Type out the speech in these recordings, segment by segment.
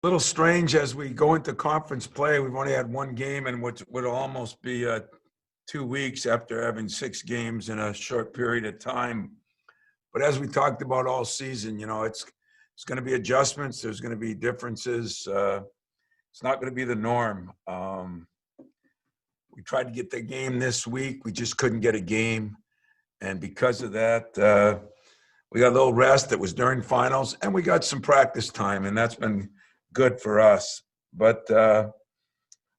Little strange as we go into conference play. We've only had one game in what would almost be 2 weeks after having 6 games in a short period of time. But as we talked about all season, it's going to be adjustments. There's going to be differences. It's not going to be the norm. We tried to get the game this week. We just couldn't get a game. And because of that, we got a little rest. It was during finals, and we got some practice time, and that's been good for us. But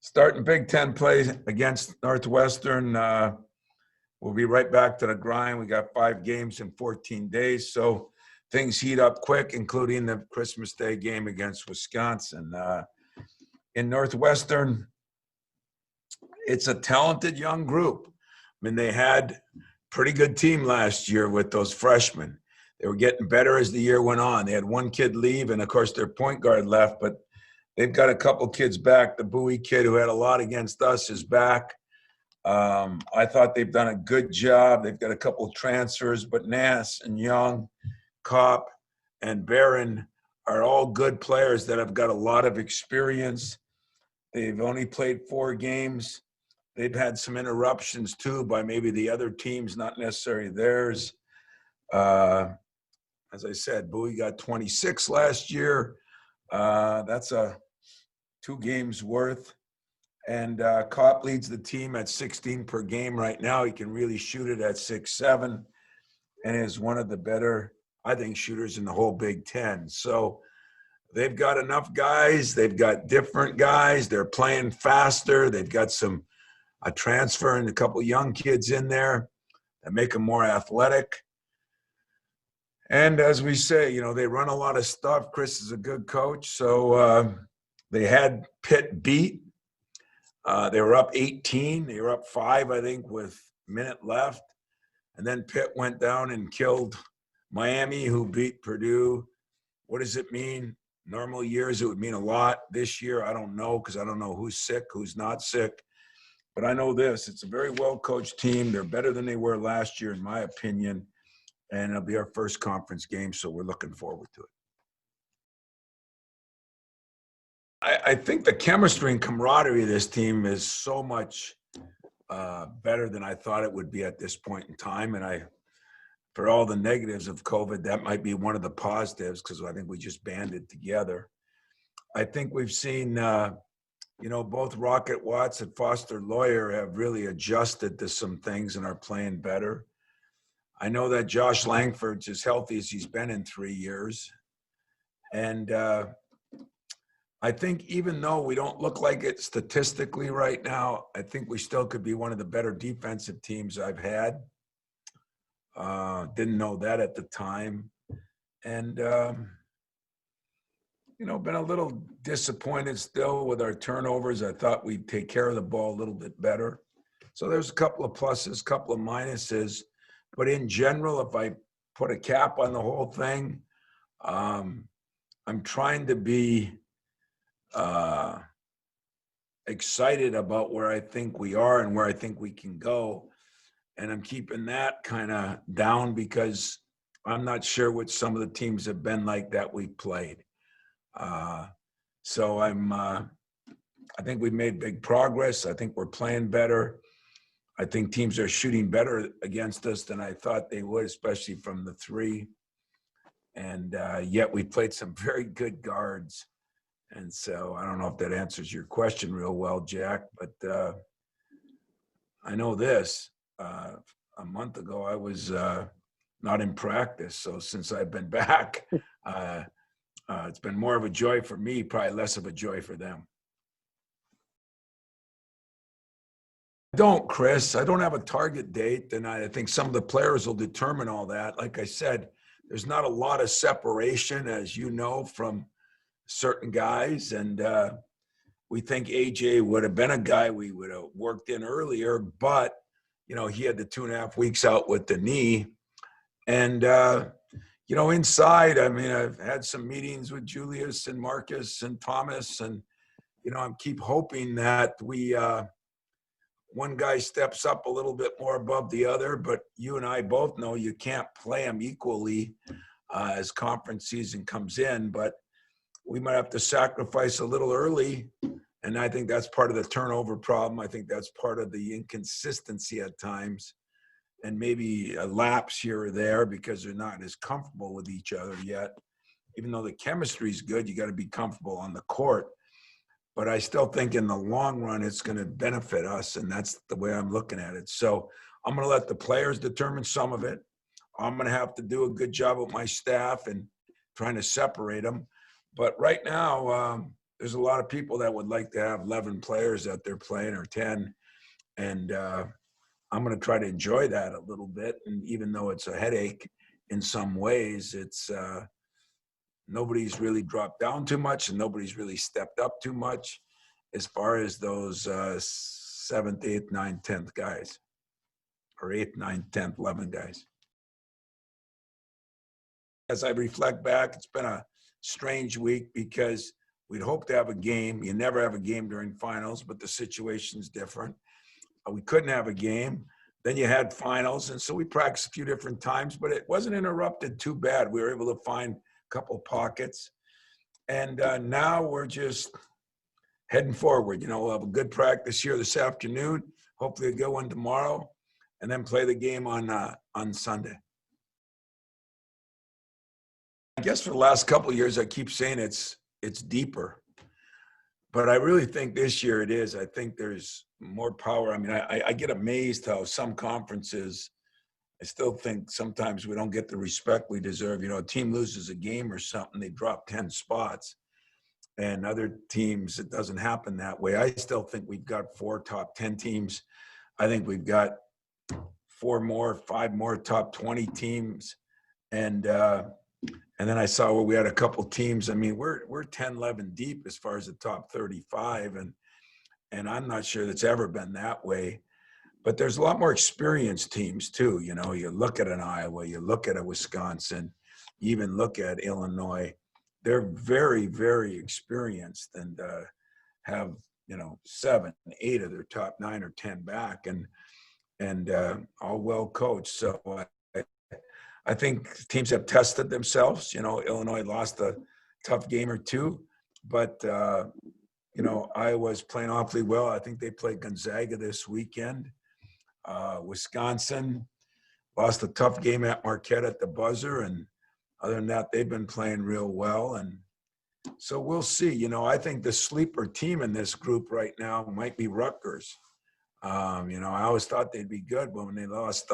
starting Big Ten play against Northwestern, we'll be right back to the grind. We got 5 games in 14 days, so things heat up quick, including the Christmas Day game against Wisconsin. In Northwestern, it's a talented young group. I mean, they had a pretty good team last year with those freshmen. They were getting better as the year went on. They had one kid leave, and, of course, their point guard left, but they've got a couple kids back. The Bowie kid, who had a lot against us, is back. I thought they've done a good job. They've got a couple of transfers, but Nass and Young, Kopp, and Barron are all good players that have got a lot of experience. They've only played 4 games. They've had some interruptions, too, by maybe the other teams, not necessarily theirs. As I said, Bowie got 26 last year. That's 2 games worth. And Kopp leads the team at 16 per game right now. He can really shoot it at 6'7", and is one of the better, I think, shooters in the whole Big Ten. So they've got enough guys. They've got different guys. They're playing faster. They've got a transfer and a couple young kids in there that make them more athletic. And as we say, they run a lot of stuff. Chris is a good coach. So they had Pitt beat. They were up 18. They were up 5, I think, with a minute left. And then Pitt went down and killed Miami, who beat Purdue. What does it mean? Normal years, it would mean a lot. This year, I don't know, because I don't know who's sick, who's not sick. But I know this. It's a very well-coached team. They're better than they were last year, in my opinion. And it'll be our first conference game, so we're looking forward to it. I think the chemistry and camaraderie of this team is so much better than I thought it would be at this point in time. And for all the negatives of COVID, that might be one of the positives, because I think we just banded together. I think we've seen, both Rocket Watts and Foster Lawyer have really adjusted to some things and are playing better. I know that Josh Langford's as healthy as he's been in 3 years. And I think even though we don't look like it statistically right now, I think we still could be one of the better defensive teams I've had. Didn't know that at the time. And, been a little disappointed still with our turnovers. I thought we'd take care of the ball a little bit better. So there's a couple of pluses, a couple of minuses. But in general, if I put a cap on the whole thing, I'm trying to be excited about where I think we are and where I think we can go. And I'm keeping that kind of down because I'm not sure what some of the teams have been like that we've played. So I think we've made big progress. I think we're playing better. I think teams are shooting better against us than I thought they would, especially from the 3. And yet we played some very good guards. And so I don't know if that answers your question real well, Jack, but I know this. A month ago, I was not in practice. So since I've been back, it's been more of a joy for me, probably less of a joy for them. Chris. I don't have a target date, and I think some of the players will determine all that. Like I said, there's not a lot of separation, as you know, from certain guys, and we think AJ would have been a guy we would have worked in earlier, but he had the 2.5 weeks out with the knee. And inside, I mean, I've had some meetings with Julius and Marcus and Thomas, and I keep hoping that one guy steps up a little bit more above the other, but you and I both know you can't play them equally as conference season comes in. But we might have to sacrifice a little early. And I think that's part of the turnover problem. I think that's part of the inconsistency at times, and maybe a lapse here or there because they're not as comfortable with each other yet. Even though the chemistry is good, you got to be comfortable on the court. But I still think in the long run, it's going to benefit us. And that's the way I'm looking at it. So I'm going to let the players determine some of it. I'm going to have to do a good job with my staff and trying to separate them. But right now, there's a lot of people that would like to have 11 players that they're playing, or 10. And I'm going to try to enjoy that a little bit. And even though it's a headache in some ways, it's nobody's really dropped down too much, and nobody's really stepped up too much as far as those 7th, 8th, 9th, 10th guys, or 8th, 9th, 10th, 11 guys. As I reflect back, it's been a strange week because we'd hope to have a game. You never have a game during finals, but the situation's different. We couldn't have a game. Then you had finals, and so we practiced a few different times, but it wasn't interrupted too bad. We were able to find couple pockets, and now we're just heading forward. We'll have a good practice here this afternoon, hopefully a good one tomorrow, and then play the game on Sunday. I guess for the last couple of years, I keep saying it's deeper, but I really think this year it is. I think there's more power. I mean, I get amazed how some conferences, I still think sometimes we don't get the respect we deserve. A team loses a game or something, they drop 10 spots. And other teams, it doesn't happen that way. I still think we've got 4 top 10 teams. I think we've got 5 more top 20 teams. And then I saw where we had a couple teams. I mean, we're 10, 11 deep as far as the top 35. And I'm not sure that's ever been that way. But there's a lot more experienced teams too. You look at an Iowa, you look at a Wisconsin, you even look at Illinois. They're very, very experienced and have 7, 8 of their top 9 or 10 back, and all well coached. So I think teams have tested themselves. Illinois lost a tough game or two, but Iowa's playing awfully well. I think they play Gonzaga this weekend. Wisconsin lost a tough game at Marquette at the buzzer, and other than that, they've been playing real well. And so we'll see. I think the sleeper team in this group right now might be Rutgers. I always thought they'd be good, but when they lost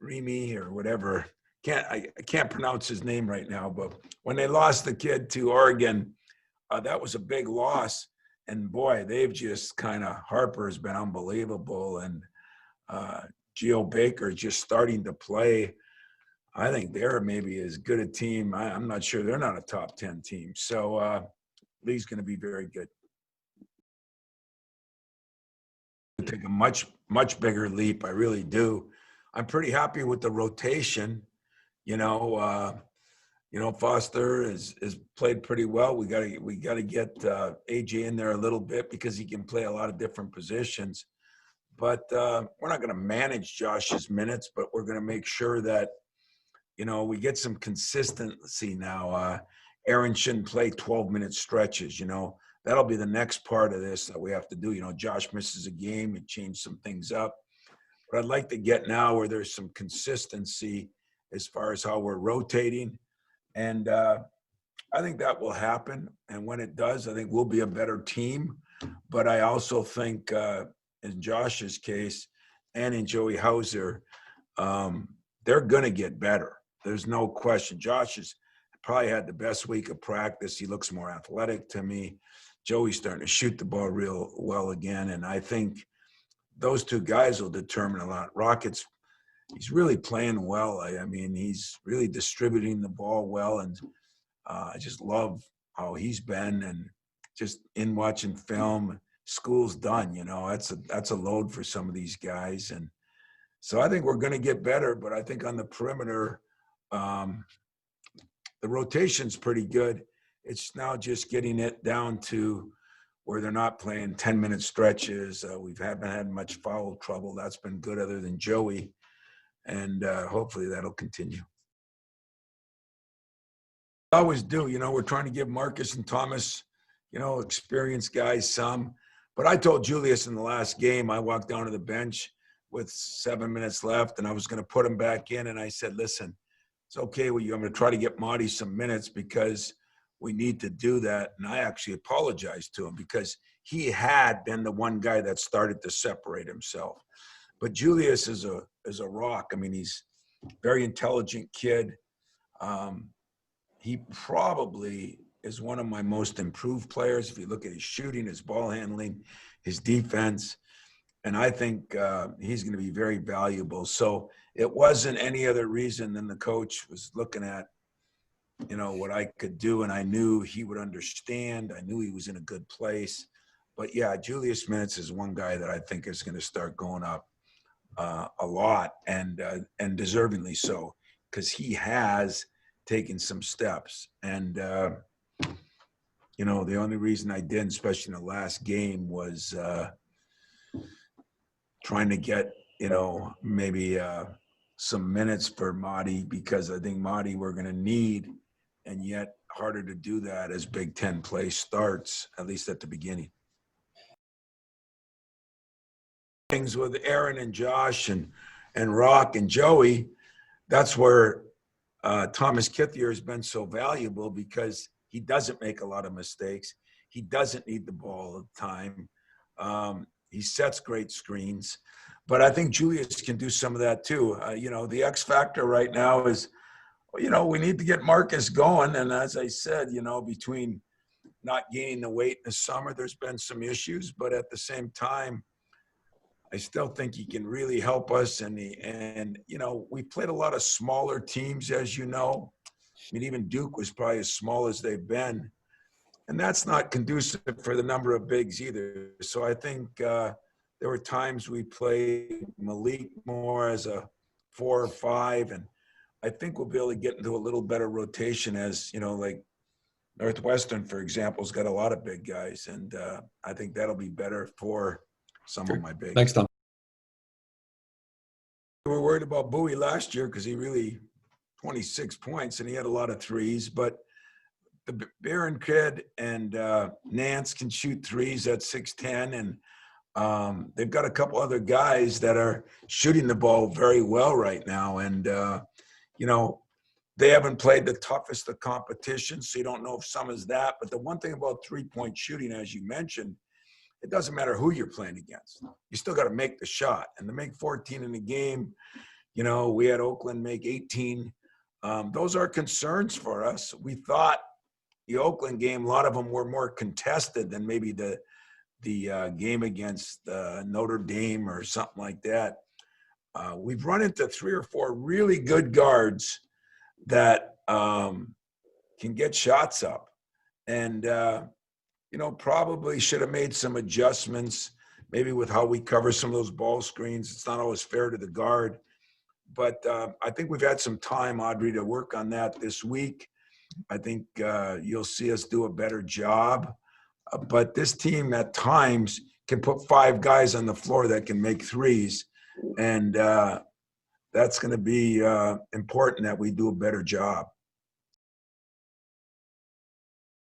Remy or whatever, I can't pronounce his name right now, but when they lost the kid to Oregon, that was a big loss. And boy, they've just Harper's been unbelievable. And Geo Baker just starting to play. I think they're maybe as good a team. I'm not sure they're not a top 10 team. So Lee's going to be very good. Take a much, much bigger leap. I really do. I'm pretty happy with the rotation. Foster has played pretty well. We got to get AJ in there a little bit because he can play a lot of different positions. But we're not going to manage Josh's minutes, but we're going to make sure that we get some consistency now. Aaron shouldn't play 12-minute stretches. That'll be the next part of this that we have to do. Josh misses a game and change some things up. But I'd like to get now where there's some consistency as far as how we're rotating. And I think that will happen. And when it does, I think we'll be a better team. But I also think in Josh's case and in Joey Hauser, they're going to get better. There's no question. Josh has probably had the best week of practice. He looks more athletic to me. Joey's starting to shoot the ball real well again. And I think those two guys will determine a lot. Rockets, he's really playing well. I mean, he's really distributing the ball well. And I just love how he's been, and just in watching film, school's done, that's a load for some of these guys. And so I think we're going to get better, but I think on the perimeter, the rotation's pretty good. It's now just getting it down to where they're not playing 10-minute stretches. We haven't had much foul trouble. That's been good other than Joey. And hopefully that'll continue. Always do. We're trying to give Marcus and Thomas, experienced guys some. But I told Julius in the last game, I walked down to the bench with 7 minutes left, and I was going to put him back in. And I said, listen, it's okay with you. I'm going to try to get Marty some minutes because we need to do that. And I actually apologized to him because he had been the one guy that started to separate himself. But Julius is a rock. I mean, he's a very intelligent kid. He probably is one of my most improved players. If you look at his shooting, his ball handling, his defense, and I think he's going to be very valuable. So it wasn't any other reason than the coach was looking at, what I could do, and I knew he would understand. I knew he was in a good place. But yeah, Julius Minutes is one guy that I think is going to start going up a lot, and deservingly so, because he has taken some steps. And the only reason I didn't, especially in the last game, was trying to get maybe some minutes for Marty, because I think Marty we're going to need, and yet harder to do that as Big Ten play starts, at least at the beginning. Things with Aaron and Josh and Rock and Joey, that's where Thomas Kithier has been so valuable, because he doesn't make a lot of mistakes. He doesn't need the ball all the time. He sets great screens. But I think Julius can do some of that too. The X factor right now is, we need to get Marcus going. And as I said, between not gaining the weight in the summer, there's been some issues. But at the same time, I still think he can really help us. And we played a lot of smaller teams, as you know. I mean, even Duke was probably as small as they've been. And that's not conducive for the number of bigs either. So I think there were times we played Malik more as a 4 or 5. And I think we'll be able to get into a little better rotation as, like Northwestern, for example, has got a lot of big guys. And I think that'll be better for some of my bigs. Thanks, Tom. We were worried about Bowie last year because he really 26 points and he had a lot of threes. But the Barron kid and Nance can shoot threes at 6'10", and they've got a couple other guys that are shooting the ball very well right now. And they haven't played the toughest of competition, so you don't know if some is that. But the one thing about three-point shooting, as you mentioned, it doesn't matter who you're playing against. You still got to make the shot. And to make 14 in the game, we had Oakland make 18. Those are concerns for us. We thought the Oakland game, a lot of them were more contested than maybe the game against Notre Dame or something like that. We've run into 3 or 4 really good guards that can get shots up. And probably should have made some adjustments, maybe with how we cover some of those ball screens. It's not always fair to the guard. But I think we've had some time, Audrey, to work on that this week. I think you'll see us do a better job. But this team at times can put 5 guys on the floor that can make threes. And that's going to be important that we do a better job.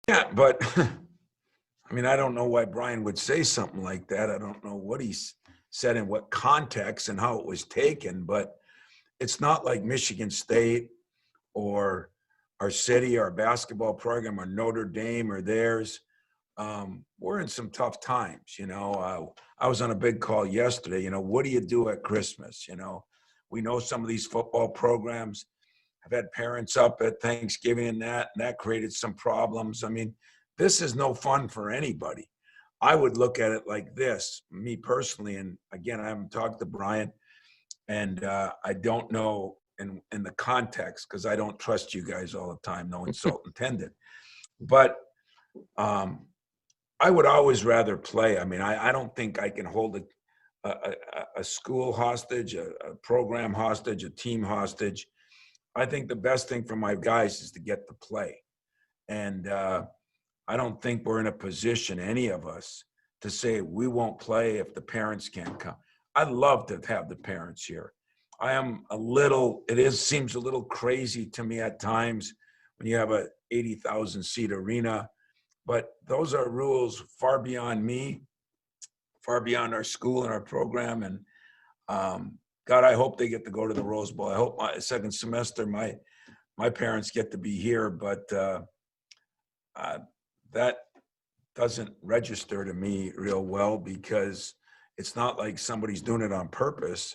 Yeah, but I mean, I don't know why Brian would say something like that. I don't know what he said in what context and how it was taken, but it's not like Michigan State or our city, our basketball program, or Notre Dame or theirs. We're in some tough times, I was on a big call yesterday. What do you do at Christmas? We know some of these football programs have had parents up at Thanksgiving and that created some problems. I mean, this is no fun for anybody. I would look at it like this, me personally, and again, I haven't talked to Brian, and I don't know in the context, because I don't trust you guys all the time, no insult intended. But I would always rather play. I mean, I don't think I can hold a school hostage, a program hostage, a team hostage. I think the best thing for my guys is to get to play. And I don't think we're in a position, any of us, to say we won't play if the parents can't come. I'd love to have the parents here. Seems a little crazy to me at times when you have a 80,000 seat arena. But those are rules far beyond me, far beyond our school and our program. And God, I hope they get to go to the Rose Bowl. I hope my second semester, my parents get to be here, but that doesn't register to me real well, because it's not like somebody's doing it on purpose.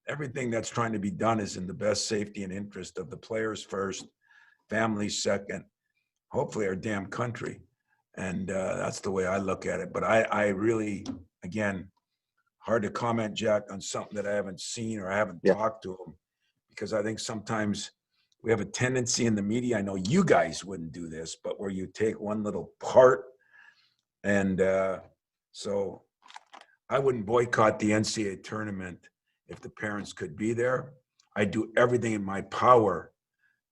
Everything that's trying to be done is in the best safety and interest of the players first, families second, hopefully our damn country. And that's the way I look at it. But I really, again, hard to comment, Jack, on something that I haven't seen or I haven't talked to them, because I think sometimes we have a tendency in the media, I know you guys wouldn't do this, but where you take one little part. And so I wouldn't boycott the NCAA tournament if the parents could be there. I'd do everything in my power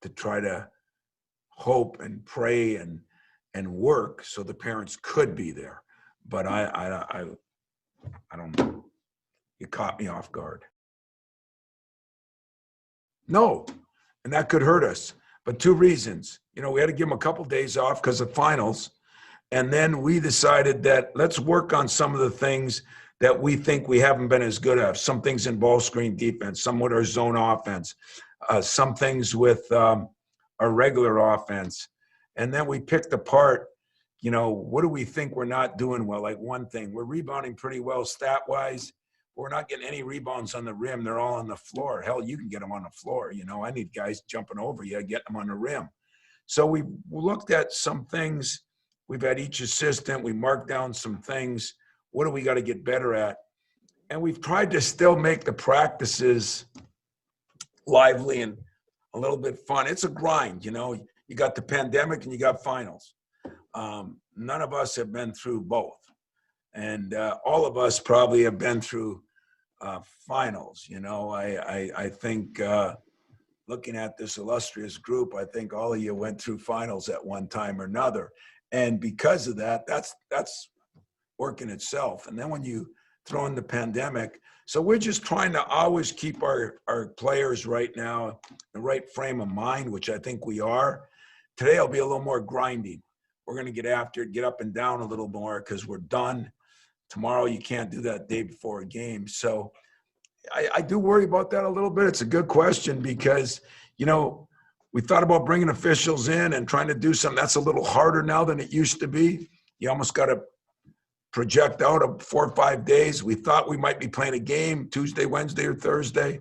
to try to hope and pray and work so the parents could be there. But I don't know. You caught me off guard. No, and that could hurt us. But two reasons. You know, we had to give them a couple days off because of finals. And then we decided that let's work on some of the things that we think we haven't been as good at. Some things in ball screen defense, some with our zone offense, some things with our regular offense. And then we picked apart, you know, what do we think we're not doing well? Like one thing, we're rebounding pretty well stat-wise. We're not getting any rebounds on the rim. They're all on the floor. Hell, you can get them on the floor. You know, I need guys jumping over you, get them on the rim. So we looked at some things. We've had each assistant. We marked down some things. What do we got to get better at? And we've tried to still make the practices lively and a little bit fun. It's a grind, you know. You got the pandemic and you got finals. None of us have been through both. And all of us probably have been through finals. You know, I think looking at this illustrious group, I think all of you went through finals at one time or another. And because of that, that's working itself. And then when you throw in the pandemic, so we're just trying to always keep our players right now in the right frame of mind, which I think we are. Today will be a little more grinding. We're going to get after it, get up and down a little more because we're done. Tomorrow you can't do that day before a game. So I do worry about that a little bit. It's a good question because, you know, we thought about bringing officials in and trying to do something. That's a little harder now than it used to be. You almost got to project out of 4 or 5 days. We thought we might be playing a game Tuesday, Wednesday, or Thursday.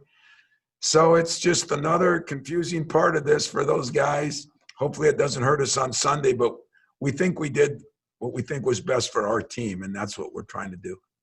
So it's just another confusing part of this for those guys. Hopefully it doesn't hurt us on Sunday, but we think we did what we think was best for our team, and that's what we're trying to do.